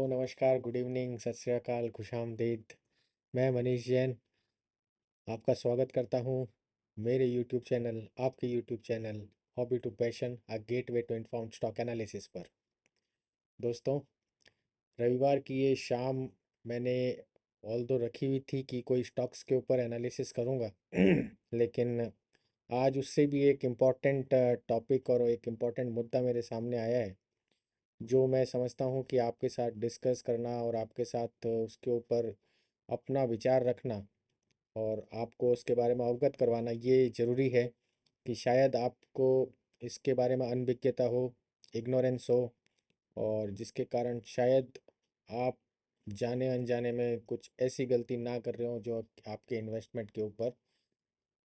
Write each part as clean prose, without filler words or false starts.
नमस्कार, good evening, सत श्री अकाल, खुशामदीद। मैं मनीष जैन आपका स्वागत करता हूँ मेरे यूट्यूब चैनल, आपके YouTube channel hobby to passion a gateway to informed stock analysis पर। दोस्तों, रविवार की ये शाम मैंने ऑल्दो रखी हुई थी कि कोई स्टॉक्स के ऊपर एनालिसिस करूँगा लेकिन आज उससे भी एक इम्पॉर्टेंट टॉपिक और एक इम्पॉर्टेंट मुद्दा मेरे सामने आया है, जो मैं समझता हूँ कि आपके साथ डिस्कस करना और आपके साथ उसके ऊपर अपना विचार रखना और आपको उसके बारे में अवगत करवाना ये ज़रूरी है कि शायद आपको इसके बारे में अनभिज्ञता हो, इग्नोरेंस हो, और जिसके कारण शायद आप जाने अनजाने में कुछ ऐसी गलती ना कर रहे हो जो आपके इन्वेस्टमेंट के ऊपर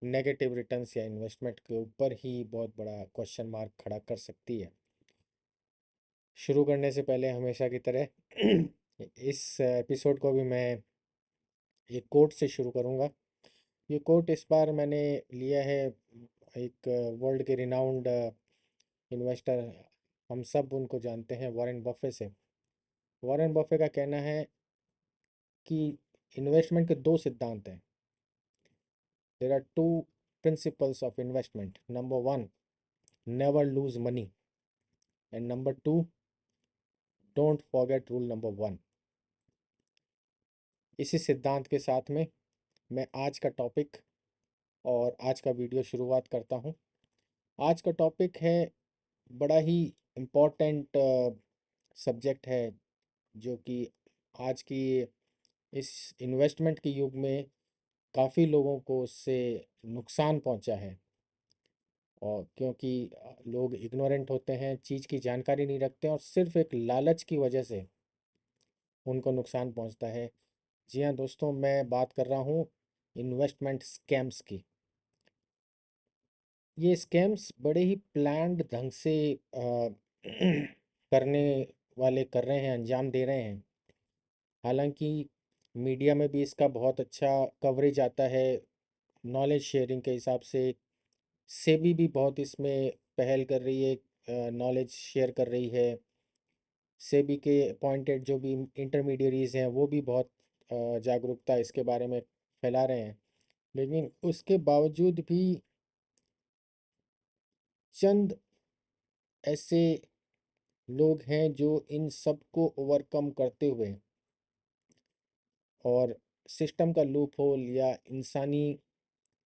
नेगेटिव रिटर्न्स या इन्वेस्टमेंट के ऊपर ही बहुत बड़ा क्वेश्चन मार्क खड़ा कर सकती है। शुरू करने से पहले हमेशा की तरह इस एपिसोड को भी मैं एक कोट से शुरू करूँगा। ये कोट इस बार मैंने लिया है एक वर्ल्ड के रिनाउंड इन्वेस्टर, हम सब उनको जानते हैं, वॉरेन बफे से। वॉरेन बफे का कहना है कि इन्वेस्टमेंट के दो सिद्धांत हैं। There are two principles of investment. Number one, never lose money, and number two, don't forget rule number one. इसी सिद्धांत के साथ में मैं आज का टॉपिक और आज का वीडियो शुरुआत करता हूँ। आज का टॉपिक है बड़ा ही इम्पोर्टेंट सब्जेक्ट है, जो कि आज की इस इन्वेस्टमेंट के युग में काफ़ी लोगों को उससे नुकसान पहुंचा है। और क्योंकि लोग इग्नोरेंट होते हैं, चीज़ की जानकारी नहीं रखते हैं, और सिर्फ एक लालच की वजह से उनको नुकसान पहुंचता है। जी हाँ दोस्तों, मैं बात कर रहा हूँ इन्वेस्टमेंट स्कैम्स की। ये स्कैम्स बड़े ही प्लान्ड ढंग से करने वाले कर रहे हैं, अंजाम दे रहे हैं। हालांकि मीडिया में भी इसका बहुत अच्छा कवरेज आता है। नॉलेज शेयरिंग के हिसाब से सेबी भी बहुत इसमें पहल कर रही है, नॉलेज शेयर कर रही है। सेबी के अपॉइंटेड जो भी इंटरमीडियरीज हैं वो भी बहुत जागरूकता इसके बारे में फैला रहे हैं। लेकिन उसके बावजूद भी चंद ऐसे लोग हैं जो इन सब को ओवरकम करते हुए और सिस्टम का लूप होल या इंसानी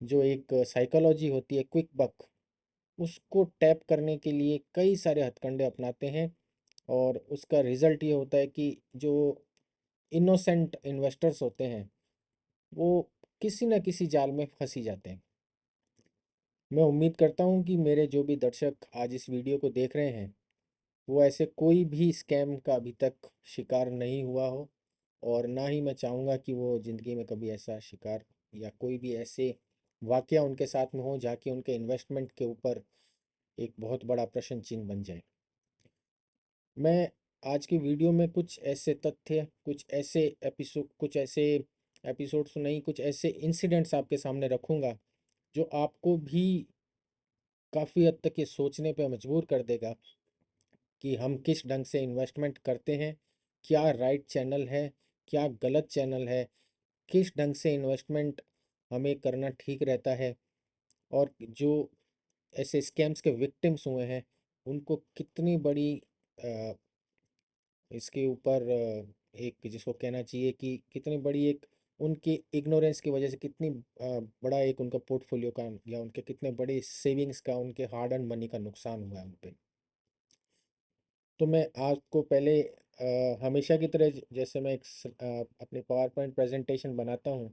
जो एक साइकोलॉजी होती है, क्विक बक, उसको टैप करने के लिए कई सारे हथकंडे अपनाते हैं। और उसका रिजल्ट ये होता है कि जो इनोसेंट इन्वेस्टर्स होते हैं वो किसी न किसी जाल में फंसी जाते हैं। मैं उम्मीद करता हूँ कि मेरे जो भी दर्शक आज इस वीडियो को देख रहे हैं वो ऐसे कोई भी स्कैम का अभी तक शिकार नहीं हुआ हो, और ना ही मैं चाहूँगा कि वो ज़िंदगी में कभी ऐसा शिकार या कोई भी ऐसे वाकया उनके साथ में हो जाके उनके इन्वेस्टमेंट के ऊपर एक बहुत बड़ा प्रश्न चिन्ह बन जाए। मैं आज की वीडियो में कुछ ऐसे तथ्य, कुछ ऐसे एपिसोड्स नहीं, कुछ ऐसे इंसिडेंट्स आपके सामने रखूँगा जो आपको भी काफ़ी हद तक ये सोचने पे मजबूर कर देगा कि हम किस ढंग से इन्वेस्टमेंट करते हैं, क्या राइट चैनल है, क्या गलत चैनल है, किस ढंग से इन्वेस्टमेंट हमें करना ठीक रहता है, और जो ऐसे स्कैम्स के विक्टिम्स हुए हैं उनको कितनी बड़ी अ, इसके ऊपर एक जिसको कहना चाहिए कि कितनी बड़ी एक उनकी इग्नोरेंस की वजह से कितनी बड़ा एक उनका पोर्टफोलियो का या उनके कितने बड़े सेविंग्स का, उनके हार्ड अर्न मनी का नुकसान हुआ है उन पे। तो मैं आपको पहले हमेशा की तरह जैसे मैं अपनी पावर पॉइंट प्रेजेंटेशन बनाता हूँ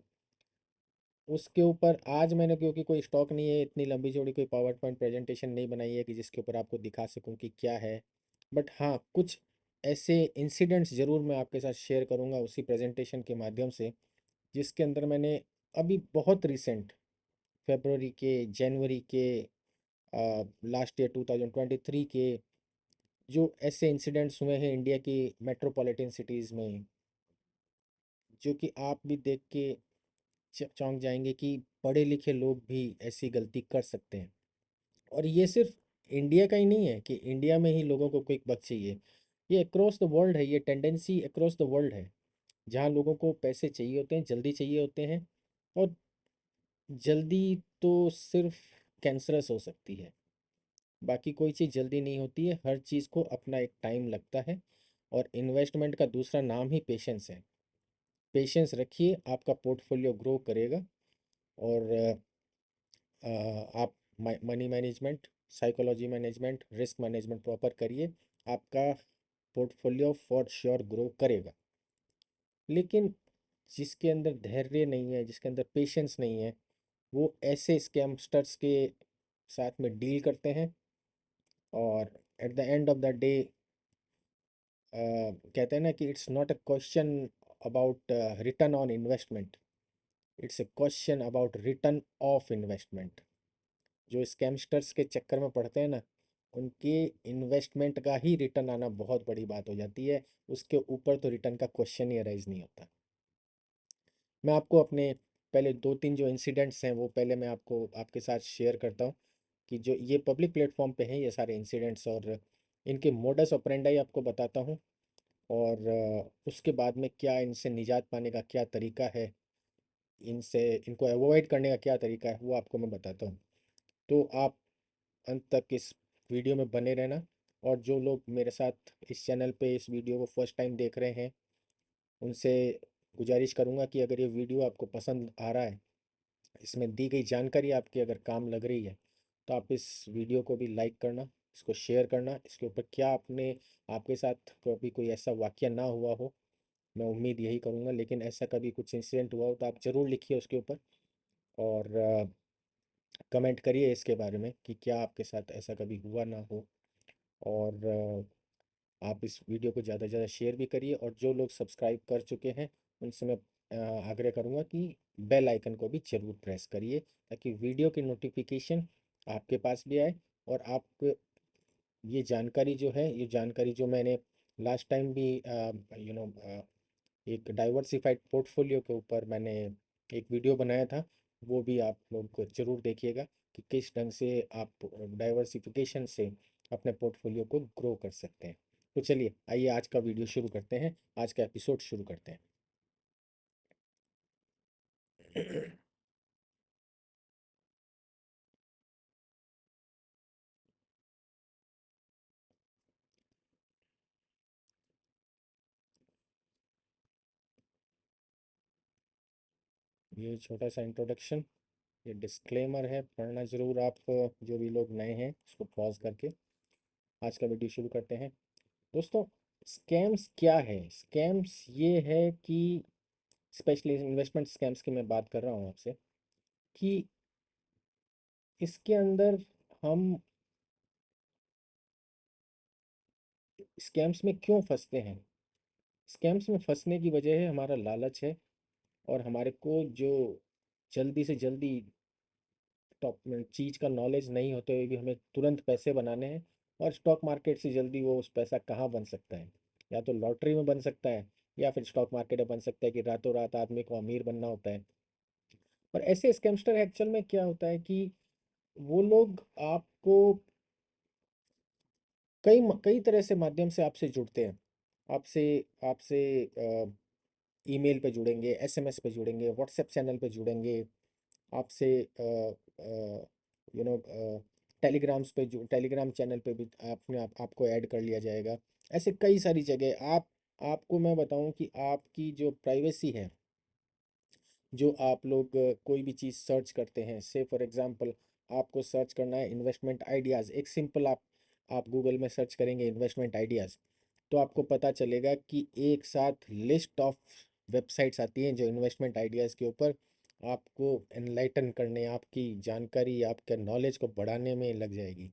उसके ऊपर आज मैंने, क्योंकि कोई स्टॉक नहीं है, इतनी लंबी चौड़ी कोई पावर पॉइंट प्रेजेंटेशन नहीं बनाई है कि जिसके ऊपर आपको दिखा सकूं कि क्या है। बट हाँ, कुछ ऐसे इंसिडेंट्स ज़रूर मैं आपके साथ शेयर करूंगा उसी प्रेजेंटेशन के माध्यम से, जिसके अंदर मैंने अभी बहुत रिसेंट फेबररी के, जनवरी के, लास्ट ईयर 2023 के जो ऐसे इंसिडेंट्स हुए हैं इंडिया की मेट्रोपॉलिटन सिटीज़ में, जो कि आप भी देख के चौंक जाएंगे कि पढ़े लिखे लोग भी ऐसी गलती कर सकते हैं। और ये सिर्फ इंडिया का ही नहीं है कि इंडिया में ही लोगों को क्विक बक चाहिए। ये अक्रॉस द वर्ल्ड है, ये टेंडेंसी अक्रॉस द वर्ल्ड है, जहाँ लोगों को पैसे चाहिए होते हैं, जल्दी चाहिए होते हैं। और जल्दी तो सिर्फ कैंसरस हो सकती है, बाकी कोई चीज़ जल्दी नहीं होती है। हर चीज़ को अपना एक टाइम लगता है। और इन्वेस्टमेंट का दूसरा नाम ही पेशेंस है। पेशेंस रखिए, आपका पोर्टफोलियो ग्रो करेगा। और आप money management, psychology management, risk management proper करिए, आपका पोर्टफोलियो फॉर श्योर ग्रो करेगा। लेकिन जिसके अंदर धैर्य नहीं है, जिसके अंदर पेशेंस नहीं है, वो ऐसे स्कैमस्टर्स के साथ में डील करते हैं। और at the end of the day कहते हैं ना कि it's not a question about return on investment, it's a question about return of investment. जो स्कैमस्टर्स के चक्कर में पड़ते हैं ना, उनके इन्वेस्टमेंट का ही रिटर्न आना बहुत बड़ी बात हो जाती है। उसके ऊपर तो रिटर्न का क्वेश्चन ही अराइज नहीं होता। मैं आपको अपने पहले दो तीन जो इंसिडेंट्स हैं वो पहले मैं आपको आपके साथ शेयर करता हूँ, कि जो ये पब्लिक प्लेटफॉर्म पे हैं ये सारे इंसिडेंट्स, और इनके मोडस ऑपरेंडाई आपको बताता हूँ। और उसके बाद में क्या इनसे निजात पाने का क्या तरीका है, इनसे इनको अवॉइड करने का क्या तरीका है, वो आपको मैं बताता हूँ। तो आप अंत तक इस वीडियो में बने रहना। और जो लोग मेरे साथ इस चैनल पे इस वीडियो को फर्स्ट टाइम देख रहे हैं, उनसे गुजारिश करूँगा कि अगर ये वीडियो आपको पसंद आ रहा है, इसमें दी गई जानकारी आपके अगर काम लग रही है, तो आप इस वीडियो को भी लाइक करना, इसको शेयर करना। इसके ऊपर क्या आपने आपके साथ कभी कोई ऐसा वाक़या ना हुआ हो, मैं उम्मीद यही करूँगा, लेकिन ऐसा कभी कुछ इंसिडेंट हुआ हो तो आप ज़रूर लिखिए उसके ऊपर। और कमेंट करिए इसके बारे में कि क्या आपके साथ ऐसा कभी हुआ ना हो। और आप इस वीडियो को ज़्यादा से ज़्यादा शेयर भी करिए। और जो लोग सब्सक्राइब कर चुके हैं, उनसे मैं आग्रह करूँगा कि बेल आइकन को भी ज़रूर प्रेस करिए, ताकि वीडियो की नोटिफिकेशन आपके पास भी आए। और आप ये जानकारी जो है, ये जानकारी जो मैंने लास्ट टाइम भी यू नो एक डाइवर्सिफाइड पोर्टफोलियो के ऊपर मैंने एक वीडियो बनाया था, वो भी आप लोग ज़रूर देखिएगा कि किस ढंग से आप डाइवर्सिफिकेशन से अपने पोर्टफोलियो को ग्रो कर सकते हैं। तो चलिए आइए आज का वीडियो शुरू करते हैं, आज का एपिसोड शुरू करते हैं। ये छोटा सा इंट्रोडक्शन, ये डिस्क्लेमर है, पढ़ना ज़रूर आप। जो भी लोग नए हैं उसको पॉज करके आज का वीडियो शुरू करते हैं। दोस्तों, स्कैम्स क्या है? स्कैम्स ये है कि स्पेशली इन्वेस्टमेंट स्कैम्स की मैं बात कर रहा हूँ आपसे, कि इसके अंदर हम स्कैम्स में क्यों फंसते हैं? स्कैम्स में फंसने की वजह है हमारा लालच है, और हमारे को जो जल्दी से जल्दी टॉप चीज़ का नॉलेज नहीं होते हुए भी हमें तुरंत पैसे बनाने हैं। और स्टॉक मार्केट से जल्दी वो उस पैसा कहाँ बन सकता है? या तो लॉटरी में बन सकता है, या फिर स्टॉक मार्केट में बन सकता है कि रातों रात आदमी को अमीर बनना होता है। और ऐसे स्कैमस्टर एक्चुअल में क्या होता है कि वो लोग आपको कई तरह से माध्यम से आपसे जुड़ते हैं। आपसे आपसे ईमेल पे जुड़ेंगे, एसएमएस पे जुड़ेंगे, व्हाट्सएप चैनल पे जुड़ेंगे, आपसे यू नो टेलीग्राम चैनल पे भी आपको ऐड कर लिया जाएगा। ऐसे कई सारी जगह आपको मैं बताऊं कि आपकी जो प्राइवेसी है, जो आप लोग कोई भी चीज़ सर्च करते हैं, से फॉर एग्जांपल आपको सर्च करना है इन्वेस्टमेंट आइडियाज़, एक सिंपल आप गूगल में सर्च करेंगे इन्वेस्टमेंट आइडियाज़, तो आपको पता चलेगा कि एक साथ लिस्ट ऑफ वेबसाइट्स आती हैं जो इन्वेस्टमेंट आइडियाज़ के ऊपर आपको एनलाइटन करने, आपकी जानकारी, आपके नॉलेज को बढ़ाने में लग जाएगी।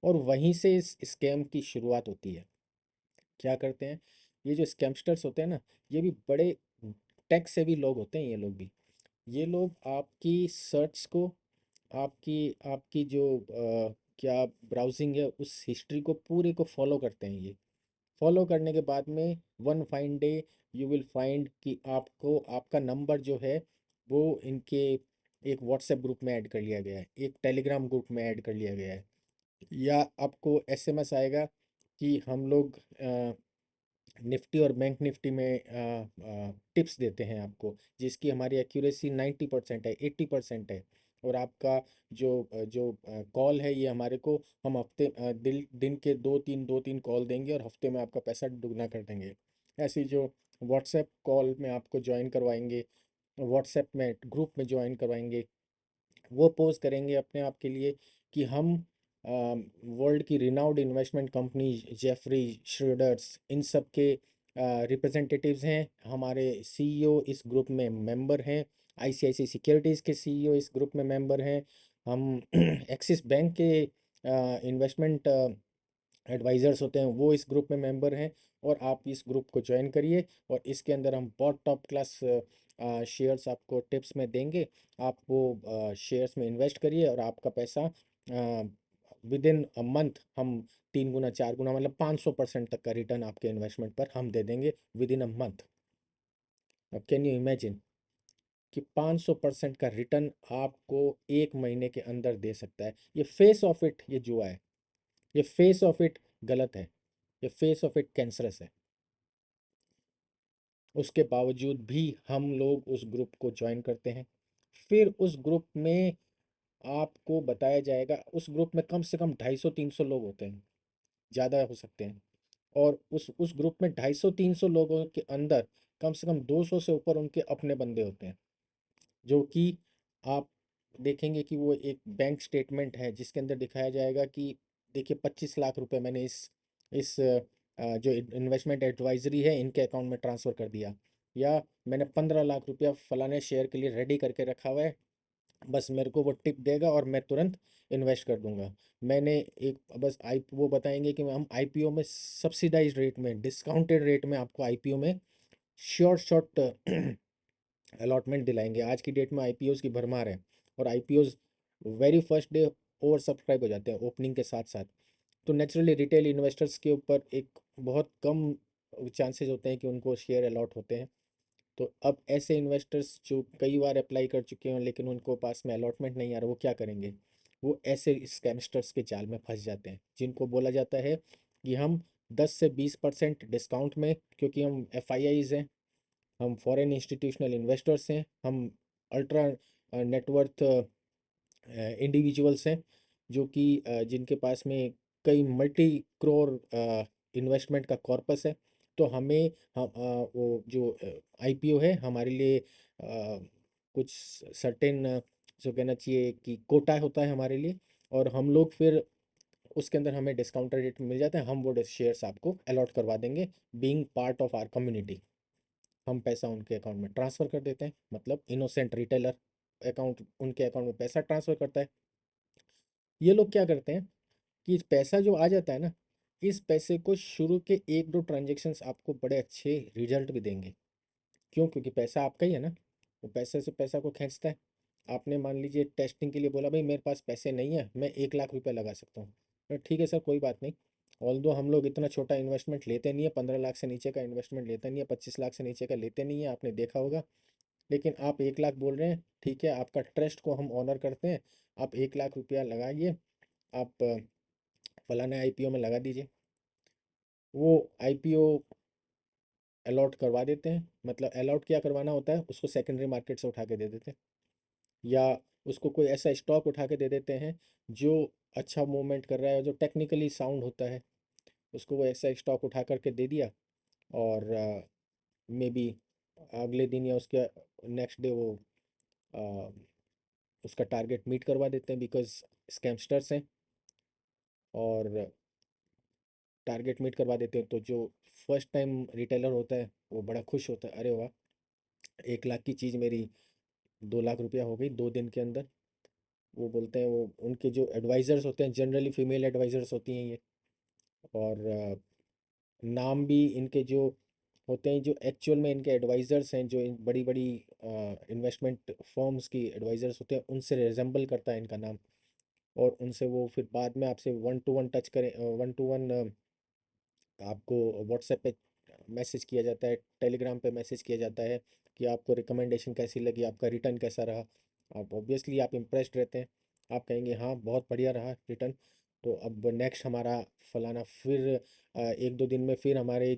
और वहीं से इस स्कैम की शुरुआत होती है। क्या करते हैं ये जो स्कैमस्टर्स होते हैं ना, ये भी बड़े टेक सेवी लोग होते हैं। ये लोग भी, ये लोग आपकी सर्च को, आपकी आपकी जो क्या ब्राउजिंग है उस हिस्ट्री को पूरे को फॉलो करते हैं। ये फॉलो करने के बाद में one fine day you will find कि आपको आपका नंबर जो है वो इनके एक व्हाट्सएप ग्रुप में ऐड कर लिया गया है, एक टेलीग्राम ग्रुप में ऐड कर लिया गया है, या आपको एसएमएस आएगा कि हम लोग निफ्टी और बैंक निफ्टी में टिप्स देते हैं आपको, जिसकी हमारी एक्यूरेसी 90% है, 80% है। और आपका जो कॉल है, ये हमारे को हम हफ्ते दिन के दो तीन कॉल देंगे और हफ्ते में आपका पैसा दुगना कर देंगे। ऐसी जो व्हाट्सएप कॉल में आपको ज्वाइन करवाएंगे, व्हाट्सएप में ग्रुप में ज्वाइन करवाएंगे, वो पोस्ट करेंगे अपने आप के लिए कि हम वर्ल्ड की रिनाउड इन्वेस्टमेंट कंपनी जेफरी श्रोडर्स इन सब के रिप्रेजेंटेटिव्स हैं, हमारे सीईओ इस ग्रुप में मेंबर हैं, आईसीआईसी सिक्योरिटीज़ के सीईओ इस ग्रुप में मेंबर हैं, हम एक्सिस बैंक के इन्वेस्टमेंट एडवाइज़र्स होते हैं वो इस ग्रुप में मेंबर हैं। और आप इस ग्रुप को ज्वाइन करिए, और इसके अंदर हम बहुत टॉप क्लास शेयर्स आपको टिप्स में देंगे। आप वो शेयर्स में इन्वेस्ट करिए और आपका पैसा विद इन अ मंथ हम 3 गुना 4 गुना मतलब 500% तक का रिटर्न आपके इन्वेस्टमेंट पर हम दे देंगे विद इन अ मंथ। अब कैन यू इमेजिन कि 500% का रिटर्न आपको 1 महीने के अंदर दे सकता है। ये फेस ऑफ इट ये जुआ है, ये फेस ऑफ इट गलत है, ये फेस ऑफ इट कैंसरस है। उसके बावजूद भी हम लोग उस ग्रुप को ज्वाइन करते हैं। फिर उस ग्रुप में आपको बताया जाएगा, उस ग्रुप में कम से कम 250-300 लोग होते हैं, ज़्यादा हो सकते हैं। और उस ग्रुप में 250-300 लोगों के अंदर कम से कम 200 से ऊपर उनके अपने बंदे होते हैं, जो कि आप देखेंगे कि वो एक बैंक स्टेटमेंट है जिसके अंदर दिखाया जाएगा कि देखिए 25 लाख रुपए मैंने इस जो इन्वेस्टमेंट एडवाइजरी है इनके अकाउंट में ट्रांसफ़र कर दिया, या मैंने 15 लाख रुपया फलाने शेयर के लिए रेडी करके रखा हुआ है, बस मेरे को वो टिप देगा और मैं तुरंत इन्वेस्ट कर दूंगा। मैंने एक बस आई वो बताएंगे कि हम आईपीओ में सब्सिडाइज रेट में, डिस्काउंटेड रेट में आपको आईपीओ में शॉर्ट शॉर्ट अलॉटमेंट दिलाएंगे। आज की डेट में आईपीओज की भरमार है, और IPOs very first day over subscribe हो जाते हैं ओपनिंग के साथ साथ। तो नेचुरली रिटेल इन्वेस्टर्स के ऊपर एक बहुत कम चांसेस होते हैं कि उनको शेयर अलॉट होते हैं। तो अब ऐसे इन्वेस्टर्स जो कई बार अप्लाई कर चुके हैं लेकिन उनको पास में अलॉटमेंट नहीं आ रहा, वो क्या करेंगे? वो ऐसे स्कैमस्टर्स के जाल में फंस जाते हैं, जिनको बोला जाता है कि हम 10 से 20% डिस्काउंट में, क्योंकि हम एफआईआईज हैं, हम फॉरेन इंस्टीट्यूशनल इन्वेस्टर्स हैं, हम अल्ट्रा नेटवर्थ इंडिविजुअल्स हैं, जो कि जिनके पास में कई मल्टी क्रोर इन्वेस्टमेंट का कॉर्पस है। तो हमें वो जो आईपीओ है हमारे लिए कुछ सर्टेन जो कहना चाहिए कि कोटा होता है हमारे लिए, और हम लोग फिर उसके अंदर हमें डिस्काउंटेड रेट मिल जाता है, हम वो शेयर्स आपको अलॉट करवा देंगे, being part of our community. हम पैसा उनके अकाउंट में ट्रांसफ़र कर देते हैं, मतलब इनोसेंट रिटेलर अकाउंट उनके अकाउंट में पैसा ट्रांसफ़र करता है। ये लोग क्या करते हैं कि पैसा जो आ जाता है ना, इस पैसे को शुरू के 1-2 ट्रांजेक्शन्स आपको बड़े अच्छे रिजल्ट भी देंगे। क्यों? क्योंकि पैसा आपका ही है ना, वो पैसे से पैसा को खींचता है। आपने मान लीजिए टेस्टिंग के लिए बोला भाई मेरे पास पैसे नहीं है, मैं 1 लाख रुपया लगा सकता हूँ, तो ठीक है सर कोई बात नहीं। ऑल्दो हम लोग इतना छोटा इन्वेस्टमेंट लेते नहीं है, 15 लाख से नीचे का इन्वेस्टमेंट लेते नहीं है, 25 लाख से नीचे का लेते नहीं है, आपने देखा होगा। लेकिन आप 1 लाख बोल रहे हैं, ठीक है, आपका ट्रस्ट को हम ऑनर करते हैं। आप 1 लाख रुपया लगाइए, आप फलाने आईपीओ में लगा दीजिए। वो आईपीओ अलॉट करवा देते हैं, मतलब अलॉट क्या करवाना होता है, उसको सेकेंडरी मार्केट से उठा के दे देते हैं, या उसको कोई ऐसा स्टॉक उठा के दे देते हैं जो अच्छा मूवमेंट कर रहा है, जो टेक्निकली साउंड होता है, उसको वो ऐसा स्टॉक उठा करके दे दिया। और मे बी अगले दिन या उसके नेक्स्ट डे वो अ, उसका टारगेट मीट करवा देते हैं, बिकॉज स्कैमस्टर्स हैं, और टारगेट मीट करवा देते हैं। तो जो फर्स्ट टाइम रिटेलर होता है वो बड़ा खुश होता है, अरे वाह, 1 लाख की चीज़ मेरी 2 लाख रुपया हो गई 2 दिन के अंदर। वो बोलते हैं, वो उनके जो एडवाइज़र्स होते हैं जनरली फीमेल एडवाइज़र्स होती हैं ये, और नाम भी इनके जो होते हैं, जो एक्चुअल में इनके एडवाइज़र्स हैं, जो इन बड़ी बड़ी इन्वेस्टमेंट फर्म्स की एडवाइज़र्स होते हैं, उनसे रिजेंबल करता है इनका नाम। और उनसे वो फिर बाद में आपसे वन टू वन टच करें, वन टू वन आपको व्हाट्सएप पे मैसेज किया जाता है, टेलीग्राम पे मैसेज किया जाता है कि आपको रिकमेंडेशन कैसी लगी, आपका रिटर्न कैसा रहा। आप ऑब्वियसली आप इम्प्रेस्ड रहते हैं, आप कहेंगे हाँ बहुत बढ़िया रहा रिटर्न। तो अब नेक्स्ट हमारा फलाना फिर 1-2 दिन में फिर हमारे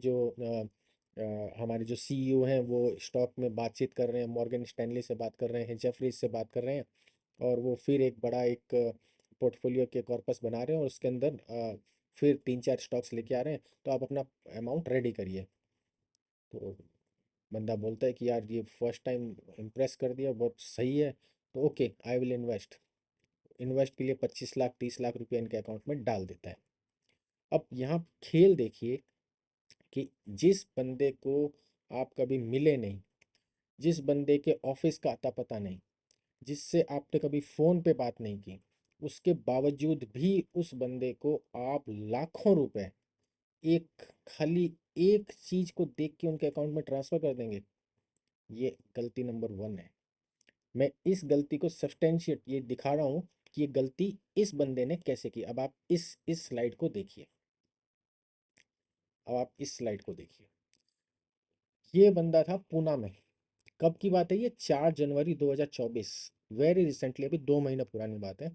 जो सीईओ हैं वो स्टॉक में बातचीत कर रहे हैं, मॉर्गन स्टैनली से बात कर रहे हैं, जेफरीज से बात कर रहे हैं, और वो फिर एक बड़ा एक पोर्टफोलियो के कॉर्पस बना रहे हैं और उसके अंदर फिर 3-4 स्टॉक्स लेके आ रहे हैं। तो आप अपना अमाउंट रेडी करिए। तो बंदा बोलता है कि यार ये फर्स्ट टाइम इम्प्रेस कर दिया, बहुत सही है, तो okay I will invest. Invest के लिए 25 लाख 30 लाख रुपया इनके अकाउंट में डाल देता है। अब यहाँ खेल देखिए कि जिस बंदे को आप कभी मिले नहीं, जिस बंदे के ऑफिस का अता पता नहीं, जिससे आपने कभी फ़ोन पे बात नहीं की, उसके बावजूद भी उस बंदे को आप लाखों रुपए एक खाली एक चीज़ को देख के उनके अकाउंट में ट्रांसफ़र कर देंगे। ये गलती नंबर 1 है। मैं इस गलती को सब्सटेंशिएट ये दिखा रहा हूँ कि ये गलती इस बंदे ने कैसे की। अब आप इस स्लाइड को देखिए। अब आप इस स्लाइड को देखिए। ये बंदा था पूना में। कब की बात है ये? 4 जनवरी 2024। वेरी रिसेंटली, अभी 2 महीना पुरानी बात है।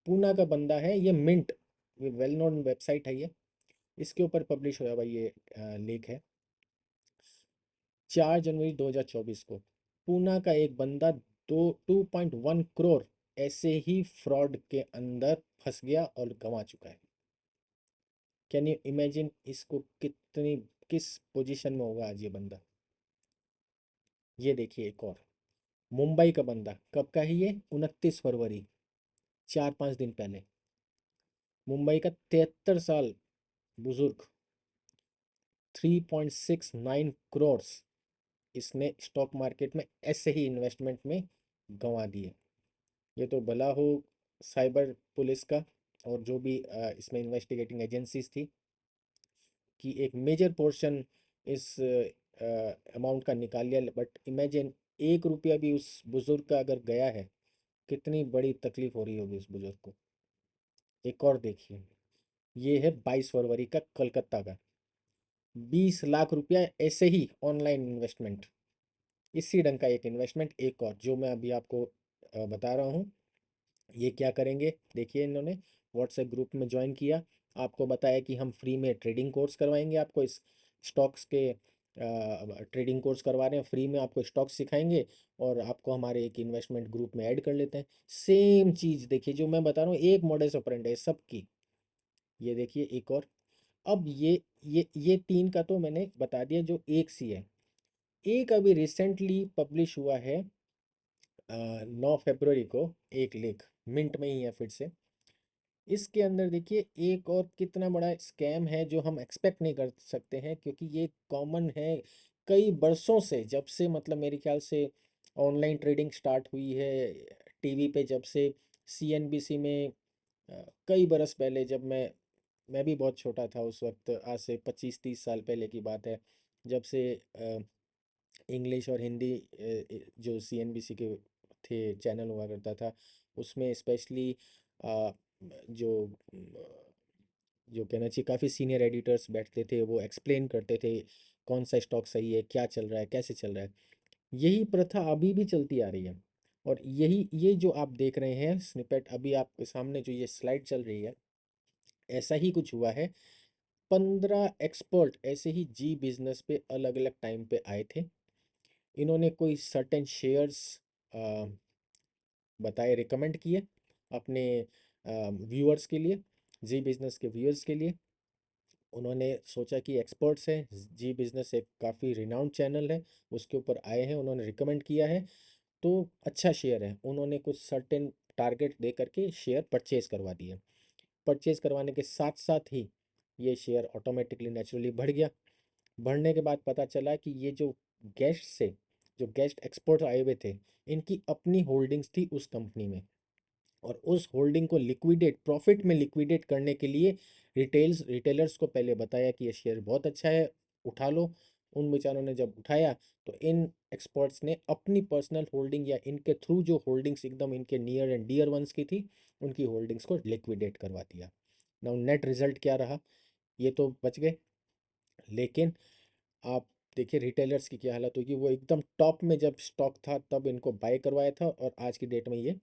पूना का बंदा है ये। मिंट, ये वेल नोन वेबसाइट है ये, इसके ऊपर पब्लिश हुआ हुआ ये लेख है। 4 जनवरी 2024 को पूना का एक बंदा 2.1 करोड़ ऐसे ही फ्रॉड के अंदर फंस गया और गंवा चुका है। कैन यू इमेजिन इसको कितनी किस पोजीशन में होगा आज ये बंदा। ये देखिए एक और मुंबई का बंदा। कब का है ये? 29 फरवरी, 4-5 दिन पहले। मुंबई का 73 साल बुजुर्ग, 3.69 करोड़ इसने स्टॉक मार्केट में ऐसे ही इन्वेस्टमेंट में गंवा दिए। ये तो भला हो साइबर पुलिस का और जो भी इसमें इन्वेस्टिगेटिंग एजेंसीज थी कि एक मेजर पोर्शन इस अमाउंट का निकाल लिया। बट इमेजिन 1 रुपया भी उस बुजुर्ग का अगर गया है, कितनी बड़ी तकलीफ हो रही होगी उस बुजुर्ग को। एक और देखिए, ये है 22 फरवरी का कोलकाता का। 20 लाख रुपया ऐसे ही ऑनलाइन इन्वेस्टमेंट। इसी ढंग का एक इन्वेस्टमेंट एक और जो मैं अभी आपको बता रहा हूँ। ये क्या करेंगे देखिए, इन्होंने व्हाट्सएप ग्रुप में ज्वाइन किया, आपको बताया कि हम फ्री में ट्रेडिंग कोर्स करवाएंगे आपको, इस स्टॉक्स के ट्रेडिंग कोर्स करवा रहे हैं फ्री में, आपको स्टॉक्स सिखाएंगे और आपको हमारे एक इन्वेस्टमेंट ग्रुप में ऐड कर लेते हैं। सेम चीज़ देखिए जो मैं बता रहा हूँ, एक मॉडल ऑपरेंडी है सबकी। ये देखिए एक और। अब ये 3 का तो मैंने बता दिया जो एक सी है। एक अभी रिसेंटली पब्लिश हुआ है 9 फरवरी को, एक लेख मिंट में ही है फिर से। इसके अंदर देखिए एक और कितना बड़ा स्कैम है जो हम एक्सपेक्ट नहीं कर सकते हैं, क्योंकि ये कॉमन है कई बरसों से, जब से मतलब मेरे ख्याल से ऑनलाइन ट्रेडिंग स्टार्ट हुई है टीवी पे, जब से सीएनबीसी में कई बरस पहले, जब मैं भी बहुत छोटा था उस वक्त, आज से 25-30 साल पहले की बात है, जब से इंग्लिश और हिंदी जो सीएनबीसी के थे चैनल हुआ करता था, उसमें स्पेशली जो जो कहना चाहिए काफ़ी सीनियर एडिटर्स बैठते थे, वो एक्सप्लेन करते थे कौन सा स्टॉक सही है, क्या चल रहा है, कैसे चल रहा है। यही प्रथा अभी भी चलती आ रही है। और यही ये जो आप देख रहे हैं स्निपेट, अभी आपके सामने जो ये स्लाइड चल रही है, ऐसा ही कुछ हुआ है। 15 एक्सपर्ट ऐसे ही जी बिजनेस पे अलग अलग टाइम पे आए थे। इन्होंने कोई सर्टेन शेयर्स बताए, रिकमेंड किए अपने व्यूअर्स के लिए, जी बिजनेस के व्यूअर्स के लिए। उन्होंने सोचा कि एक्सपर्ट्स हैं, जी बिजनेस एक काफ़ी रिनाउंड चैनल है, उसके ऊपर आए हैं, उन्होंने रिकमेंड किया है, तो अच्छा शेयर है। उन्होंने कुछ सर्टेन टारगेट दे करके शेयर परचेज करवा दिए। परचेज करवाने के साथ साथ ही ये शेयर ऑटोमेटिकली नेचुरली बढ़ गया। बढ़ने के बाद पता चला कि ये जो गेस्ट एक्सपर्ट आए हुए थे, इनकी अपनी होल्डिंग्स थी उस कंपनी में, और उस होल्डिंग को लिक्विडेट, प्रॉफिट में लिक्विडेट करने के लिए रिटेलर्स को पहले बताया कि ये शेयर बहुत अच्छा है, उठा लो। उन बेचारों ने जब उठाया तो इन एक्सपर्ट्स ने अपनी पर्सनल होल्डिंग या इनके थ्रू जो होल्डिंग्स एकदम इनके नियर एंड डियर वंस की थी, उनकी होल्डिंग्स को लिक्विडेट करवा दिया। नाउ नेट रिजल्ट क्या रहा? ये तो बच गए, लेकिन आप देखिए रिटेलर्स की क्या हालत होगी। वो एकदम टॉप में जब स्टॉक था तब इनको बाय करवाया था, और आज की डेट में ये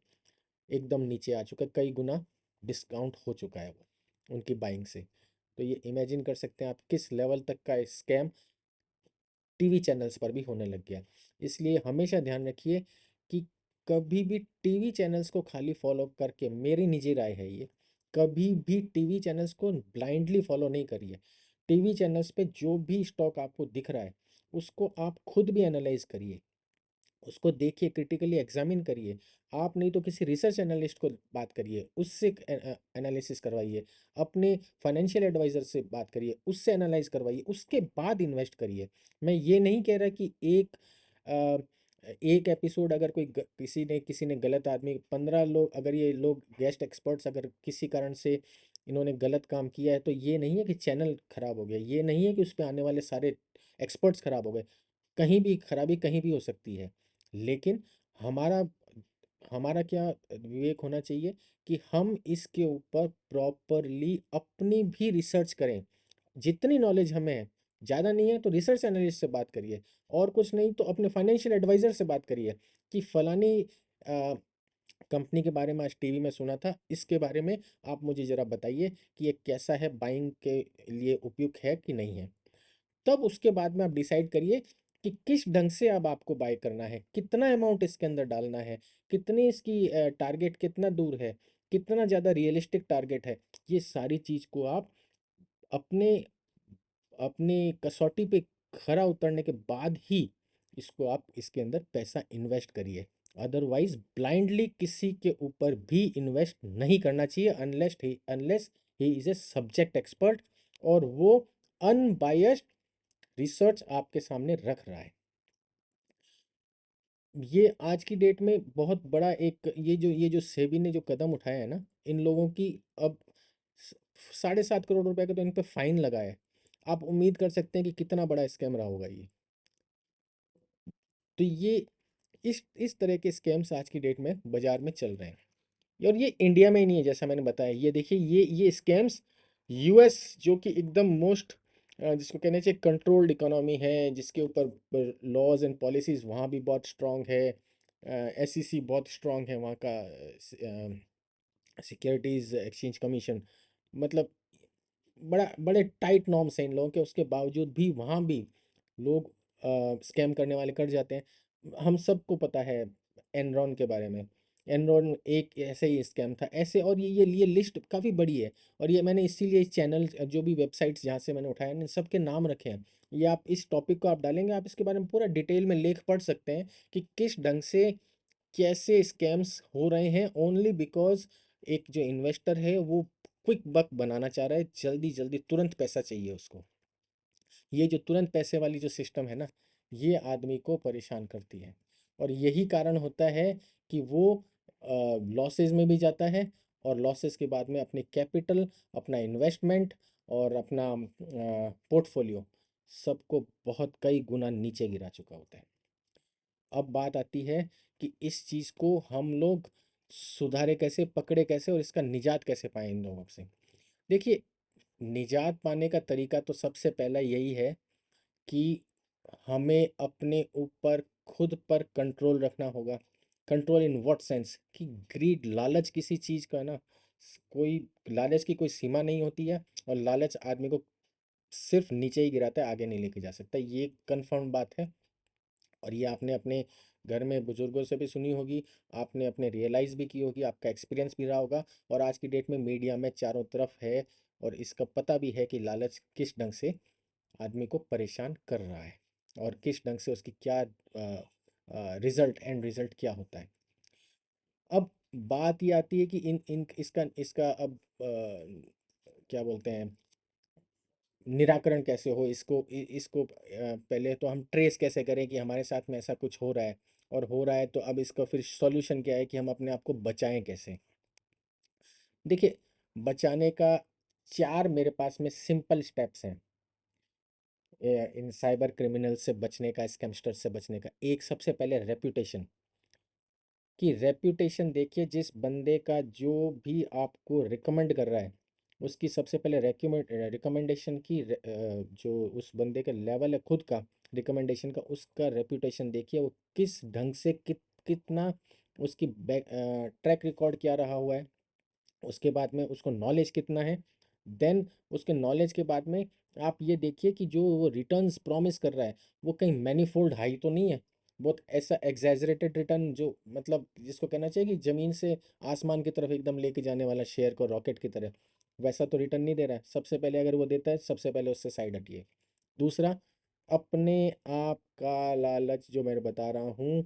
एकदम नीचे आ चुका है, कई गुना डिस्काउंट हो चुका है वो। उनकी बाइंग से। तो ये इमेजिन कर सकते हैं आप किस लेवल तक का स्कैम टीवी चैनल्स पर भी होने लग गया। इसलिए हमेशा ध्यान रखिए कि कभी भी टीवी चैनल्स को खाली फॉलो करके, मेरी निजी राय है ये, कभी भी टीवी चैनल्स को ब्लाइंडली फॉलो नहीं करिए। टीवी चैनल्स पे जो भी स्टॉक आपको दिख रहा है उसको आप खुद भी एनालाइज करिए, उसको देखिए, क्रिटिकली एग्जामिन करिए। आप नहीं तो किसी रिसर्च एनालिस्ट को बात करिए, उससे एनालिसिस करवाइए। अपने फाइनेंशियल एडवाइजर से बात करिए, उससे एनालाइज करवाइए, उसके बाद इन्वेस्ट करिए। मैं ये नहीं कह रहा कि एक एपिसोड अगर किसी ने गलत आदमी 15 लोग, अगर ये लोग गेस्ट एक्सपर्ट्स अगर किसी कारण से इन्होंने गलत काम किया है, तो ये नहीं है कि चैनल खराब हो गया, ये नहीं है कि उस पे आने वाले सारे एक्सपर्ट्स खराब हो गए। कहीं भी खराबी कहीं भी हो सकती है, लेकिन हमारा हमारा क्या विवेक होना चाहिए कि हम इसके ऊपर प्रॉपरली अपनी भी रिसर्च करें। जितनी नॉलेज हमें है, ज़्यादा नहीं है तो रिसर्च एनालिस्ट से बात करिए, और कुछ नहीं तो अपने फाइनेंशियल एडवाइज़र से बात करिए कि फलानी कंपनी के बारे में आज टीवी में सुना था, इसके बारे में आप मुझे ज़रा बताइए कि ये कैसा है, बाइंग के लिए उपयुक्त है कि नहीं है। तब उसके बाद में आप डिसाइड करिए कि किस ढंग से अब आपको बाय करना है, कितना अमाउंट इसके अंदर डालना है, कितनी इसकी टारगेट कितना दूर है, कितना ज़्यादा रियलिस्टिक टारगेट है। ये सारी चीज़ को आप अपने अपनी कसौटी पे खरा उतरने के बाद ही इसको आप इसके अंदर पैसा इन्वेस्ट करिए। अदरवाइज ब्लाइंडली किसी के ऊपर भी इन्वेस्ट नहीं करना चाहिए, unless he is a subject expert और वो अनबायस्ड रिसर्च आपके सामने रख रहा है। ये आज की डेट में बहुत बड़ा एक ये जो सेबी ने जो कदम उठाया है ना, इन लोगों की अब 7.5 करोड़ रुपए का तो इन पे फाइन लगा है। आप उम्मीद कर सकते हैं कि कितना बड़ा स्कैम रहा होगा ये। तो ये इस तरह के स्कैम्स आज की डेट में बाजार में चल रहे हैं, और ये इंडिया में ही नहीं है, जैसा मैंने बताया। ये देखिए, ये स्कैम्स यूएस, जो कि एकदम मोस्ट जिसको कहना चाहिए कंट्रोल्ड इकोनॉमी है, जिसके ऊपर लॉज एंड पॉलिसीज वहाँ भी बहुत स्ट्रांग है, एसईसी बहुत स्ट्रांग है वहाँ का, सिक्योरिटीज एक्सचेंज कमीशन, मतलब बड़े टाइट नॉर्म्स हैं इन लोगों के, उसके बावजूद भी वहाँ भी लोग स्कैम करने वाले कर जाते हैं। हम सबको पता है एनरॉन के बारे में। एनरॉन एक ऐसे ही स्कैम था ऐसे, और ये लिस्ट काफ़ी बड़ी है, और ये मैंने इसीलिए इस चैनल, जो भी वेबसाइट्स जहाँ से मैंने उठाया ना, सबके नाम रखे हैं। ये आप इस टॉपिक को आप डालेंगे, आप इसके बारे में पूरा डिटेल में लेख पढ़ सकते हैं कि किस ढंग से कैसे स्कैम्स हो रहे हैं, ओनली बिकॉज एक जो इन्वेस्टर है वो क्विक बक बनाना चाह रहा है, जल्दी जल्दी तुरंत पैसा चाहिए उसको। ये जो तुरंत पैसे वाली जो सिस्टम है ना, ये आदमी को परेशान करती है, और यही कारण होता है कि वो लॉसेस में भी जाता है, और लॉसेस के बाद में अपनी कैपिटल, अपना इन्वेस्टमेंट और अपना पोर्टफोलियो सबको बहुत कई गुना नीचे गिरा चुका होता है। अब बात आती है कि इस चीज़ को हम लोग सुधारे कैसे, पकड़े कैसे, और इसका निजात कैसे पाएं इन लोगों से। देखिए, निजात पाने का तरीका तो सबसे पहला यही है कि हमें अपने ऊपर खुद पर कंट्रोल रखना होगा। कंट्रोल इन व्हाट सेंस कि ग्रीड, लालच किसी चीज़ का ना, कोई लालच की कोई सीमा नहीं होती है, और लालच आदमी को सिर्फ नीचे ही गिराता है, आगे नहीं लेके जा सकता। ये कंफर्म बात है, और ये आपने अपने घर में बुजुर्गों से भी सुनी होगी, आपने अपने रियलाइज़ भी की होगी, आपका एक्सपीरियंस भी रहा होगा, और आज की डेट में मीडिया में चारों तरफ है, और इसका पता भी है कि लालच किस ढंग से आदमी को परेशान कर रहा है, और किस ढंग से उसकी क्या एंड रिजल्ट क्या होता है। अब बात ये आती है कि इन इन इसका इसका अब क्या बोलते हैं, निराकरण कैसे हो, इसको पहले तो हम ट्रेस कैसे करें कि हमारे साथ में ऐसा कुछ हो रहा है, और हो रहा है तो अब इसका फिर सॉल्यूशन क्या है कि हम अपने आप को बचाएं कैसे। देखिए, बचाने का 4 मेरे पास में सिंपल स्टेप्स हैं इन साइबर क्रिमिनल से बचने का, स्कैमस्टर से बचने का। एक, सबसे पहले रेप्यूटेशन, कि रेप्यूटेशन देखिए, जिस बंदे का जो भी आपको रिकमेंड कर रहा है, उसकी सबसे पहले रिकमेंडेशन की जो उस बंदे का लेवल है खुद का रिकमेंडेशन का, उसका रेप्यूटेशन देखिए, वो किस ढंग से कितना उसकी बैक ट्रैक रिकॉर्ड क्या रहा हुआ है। उसके बाद में उसको नॉलेज कितना है, देन उसके नॉलेज के बाद में आप ये देखिए कि जो वो रिटर्न्स प्रॉमिस कर रहा है वो कहीं मैनीफोल्ड हाई तो नहीं है, बहुत ऐसा एग्जैजरेटेड रिटर्न जो मतलब जिसको कहना चाहिए कि ज़मीन से आसमान की तरफ एकदम लेके जाने वाला शेयर को रॉकेट की तरह, वैसा तो रिटर्न नहीं दे रहा है। सबसे पहले अगर वो देता है सबसे पहले उससे साइड हटिए। दूसरा, अपने आप का लालच जो मैं बता रहा हूँ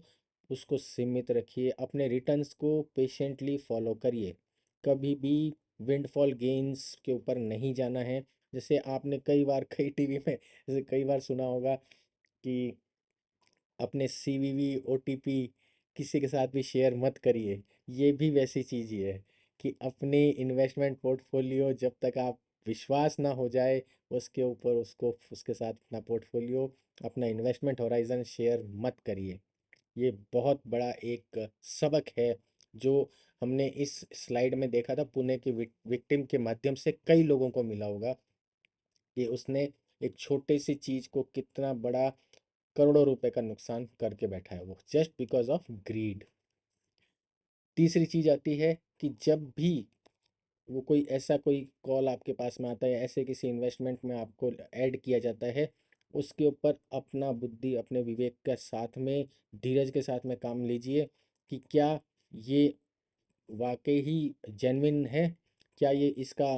उसको सीमित रखिए, अपने रिटर्न्स को पेशेंटली फॉलो करिए, कभी भी विंडफॉल गेन्स के ऊपर नहीं जाना है। जैसे आपने कई बार कई टीवी में जैसे कई बार सुना होगा कि अपने सीवीवी ओटीपी किसी के साथ भी शेयर मत करिए, ये भी वैसी चीज़ ही है कि अपने इन्वेस्टमेंट पोर्टफोलियो जब तक आप विश्वास ना हो जाए उसके ऊपर उसको उसके साथ अपना पोर्टफोलियो अपना इन्वेस्टमेंट होराइजन शेयर मत करिए। ये बहुत बड़ा एक सबक है जो हमने इस स्लाइड में देखा था, पुणे के विक्टिम के माध्यम से कई लोगों को मिला होगा कि उसने एक छोटे सी चीज को कितना बड़ा करोड़ों रुपए का नुकसान करके बैठा है वो जस्ट बिकॉज ऑफ ग्रीड। तीसरी चीज आती है कि जब भी वो कोई ऐसा कोई कॉल आपके पास में आता है, ऐसे किसी इन्वेस्टमेंट में आपको ऐड किया जाता है, उसके ऊपर अपना बुद्धि अपने विवेक के साथ में धीरज के साथ में काम लीजिए कि क्या ये वाकई ही जेन्युइन है, क्या ये इसका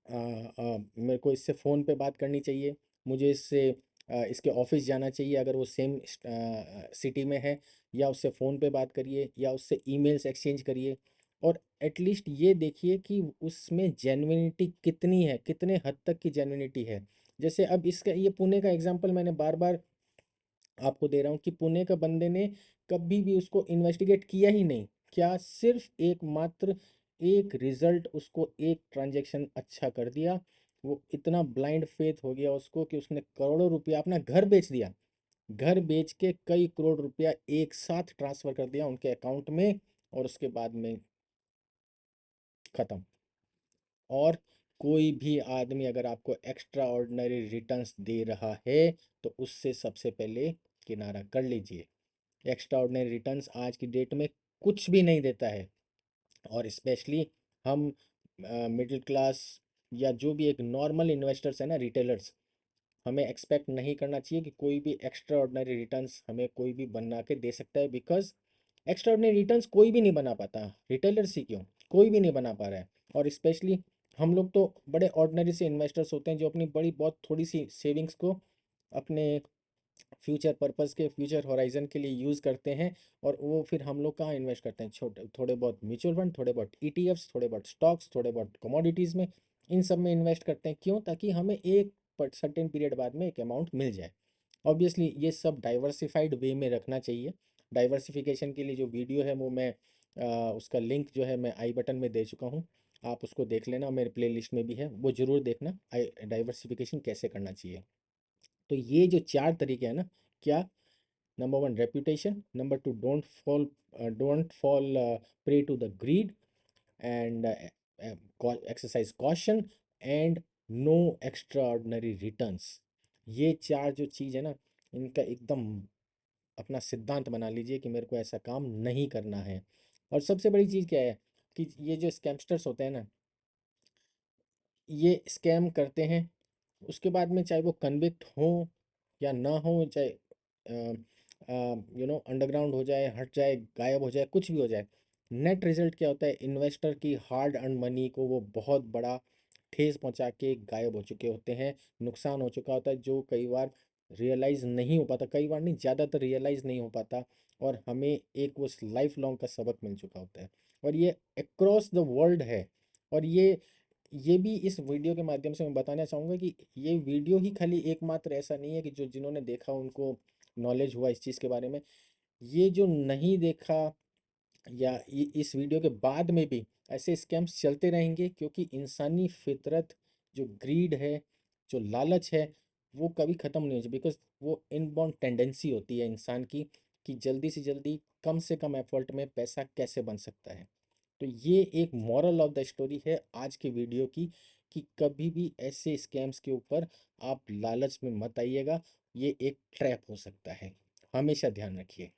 मेरे को इससे फ़ोन पे बात करनी चाहिए, मुझे इससे इसके ऑफिस जाना चाहिए अगर वो सेम सिटी में है, या उससे फ़ोन पे बात करिए या उससे ईमेल्स एक्सचेंज करिए। और एटलीस्ट ये देखिए कि उसमें जेन्युइनिटी कितनी है, कितने हद तक की जेन्युइनिटी है। जैसे अब इसका ये पुणे का एग्जांपल मैंने बार बार आपको दे रहा हूँ कि पुणे का बंदे ने कभी भी उसको इन्वेस्टिगेट किया ही नहीं, क्या सिर्फ एक मात्र एक रिजल्ट उसको एक ट्रांजैक्शन अच्छा कर दिया, वो इतना ब्लाइंड फेथ हो गया उसको कि उसने करोड़ों रुपया अपना घर बेच दिया, घर बेच के कई करोड़ रुपया एक साथ ट्रांसफर कर दिया उनके अकाउंट में, और उसके बाद में खत्म। और कोई भी आदमी अगर आपको एक्स्ट्रा ऑर्डिनरी रिटर्न्स दे रहा है तो उससे सबसे पहले किनारा कर लीजिए। एक्स्ट्रा ऑर्डिनरी रिटर्न्स आज की डेट में कुछ भी नहीं देता है, और स्पेशली हम मिडिल क्लास या जो भी एक नॉर्मल इन्वेस्टर्स है ना, रिटेलर्स, हमें एक्सपेक्ट नहीं करना चाहिए कि कोई भी एक्स्ट्रा ऑर्डिनरी रिटर्न्स हमें कोई भी बना के दे सकता है, बिकॉज एक्स्ट्रा ऑर्डिनरी रिटर्न्स कोई भी नहीं बना पाता, रिटेलर्स ही क्यों, कोई भी नहीं बना पा रहा है। और स्पेशली हम लोग तो बड़े ऑर्डिनरी से इन्वेस्टर्स होते हैं जो अपनी बड़ी बहुत थोड़ी सी सेविंग्स को अपने फ्यूचर पर्पस के फ्यूचर होराइजन के लिए यूज़ करते हैं, और वो फिर हम लोग कहाँ इन्वेस्ट करते हैं, छोटे थोड़े बहुत म्यूचुअल फंड, थोड़े बहुत ईटीएफ्स, थोड़े बहुत स्टॉक्स, थोड़े बहुत कमोडिटीज़ में, इन सब में इन्वेस्ट करते हैं। क्यों? ताकि हमें एक सर्टेन पीरियड बाद में एक अमाउंट मिल जाए। ऑब्वियसली ये सब डाइवर्सिफाइड वे में रखना चाहिए। डाइवर्सिफिकेशन के लिए जो वीडियो है वो मैं उसका लिंक जो है मैं आई बटन में दे चुका हूँ, आप उसको देख लेना, मेरे प्लेलिस्ट में भी है, वो ज़रूर देखना डाइवर्सिफिकेशन कैसे करना चाहिए। तो ये जो चार तरीके हैं ना, क्या, number one reputation, number two don't fall prey to the greed, and exercise caution, and no extraordinary returns. ये चार जो चीज़ है ना, इनका एकदम अपना सिद्धांत बना लीजिए कि मेरे को ऐसा काम नहीं करना है। और सबसे बड़ी चीज़ क्या है कि ये जो स्कैमस्टर्स होते हैं ना, ये स्कैम करते हैं, उसके बाद में चाहे वो कन्विक्ट हो या ना हो, चाहे अंडरग्राउंड हो जाए, हट जाए, गायब हो जाए, कुछ भी हो जाए, नेट रिजल्ट क्या होता है, इन्वेस्टर की हार्ड अर्न मनी को वो बहुत बड़ा ठेस पहुंचा के गायब हो चुके होते हैं, नुकसान हो चुका होता है जो कई बार रियलाइज़ नहीं हो पाता, कई बार नहीं ज़्यादातर रियलाइज़ नहीं हो पाता, और हमें एक वो लाइफ लॉन्ग का सबक मिल चुका होता है। और ये अक्रॉस द वर्ल्ड है। और ये भी इस वीडियो के माध्यम से मैं बताना चाहूँगा कि ये वीडियो ही खाली एकमात्र ऐसा नहीं है कि जो जिन्होंने देखा उनको नॉलेज हुआ इस चीज़ के बारे में, ये जो नहीं देखा या इस वीडियो के बाद में भी ऐसे स्कैम्स चलते रहेंगे, क्योंकि इंसानी फितरत जो ग्रीड है, जो लालच है, वो कभी ख़त्म नहीं हो जाए, बिकॉज वो इनबॉर्न टेंडेंसी होती है इंसान की कि जल्दी से जल्दी कम से कम एफर्ट में पैसा कैसे बन सकता है। तो ये एक मॉरल ऑफ द स्टोरी है आज के वीडियो की कि कभी भी ऐसे स्कैम्स के ऊपर आप लालच में मत आइएगा, ये एक ट्रैप हो सकता है, हमेशा ध्यान रखिए।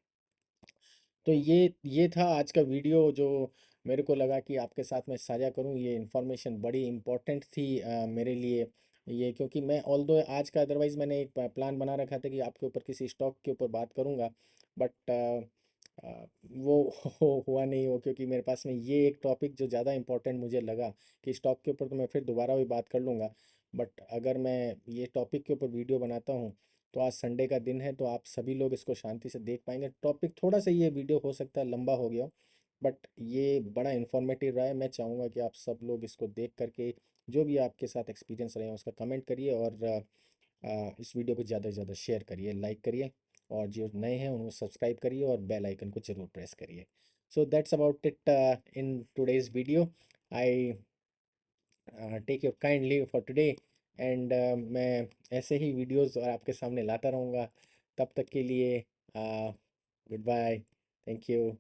तो ये था आज का वीडियो जो मेरे को लगा कि आपके साथ मैं साझा करूं। ये इन्फॉर्मेशन बड़ी इम्पोर्टेंट थी मेरे लिए ये, क्योंकि मैं ऑल्दो आज का अदरवाइज़ मैंने एक प्लान बना रखा था कि आपके ऊपर किसी स्टॉक के ऊपर बात करूंगा, बट वो हुआ नहीं वो, क्योंकि मेरे पास में ये एक टॉपिक जो ज़्यादा इम्पोर्टेंट मुझे लगा कि स्टॉक के ऊपर तो मैं फिर दोबारा भी बात कर लूँगा, बट अगर मैं ये टॉपिक के ऊपर वीडियो बनाता हूँ तो आज संडे का दिन है तो आप सभी लोग इसको शांति से देख पाएंगे। टॉपिक थोड़ा सा ये वीडियो हो सकता है लंबा हो गया हो, बट ये बड़ा इन्फॉर्मेटिव रहा है। मैं चाहूँगा कि आप सब लोग इसको देख करके जो भी आपके साथ एक्सपीरियंस रहे हैं उसका कमेंट करिए, और इस वीडियो को ज़्यादा से ज़्यादा शेयर करिए, लाइक करिए, और जो नए हैं उनको सब्सक्राइब करिए और बेल आइकन को जरूर प्रेस करिए। So that's about it in today's video. I take your kind leave for today, and मैं ऐसे ही वीडियोस और आपके सामने लाता रहूँगा। तब तक के लिए गुड बाय, थैंक यू।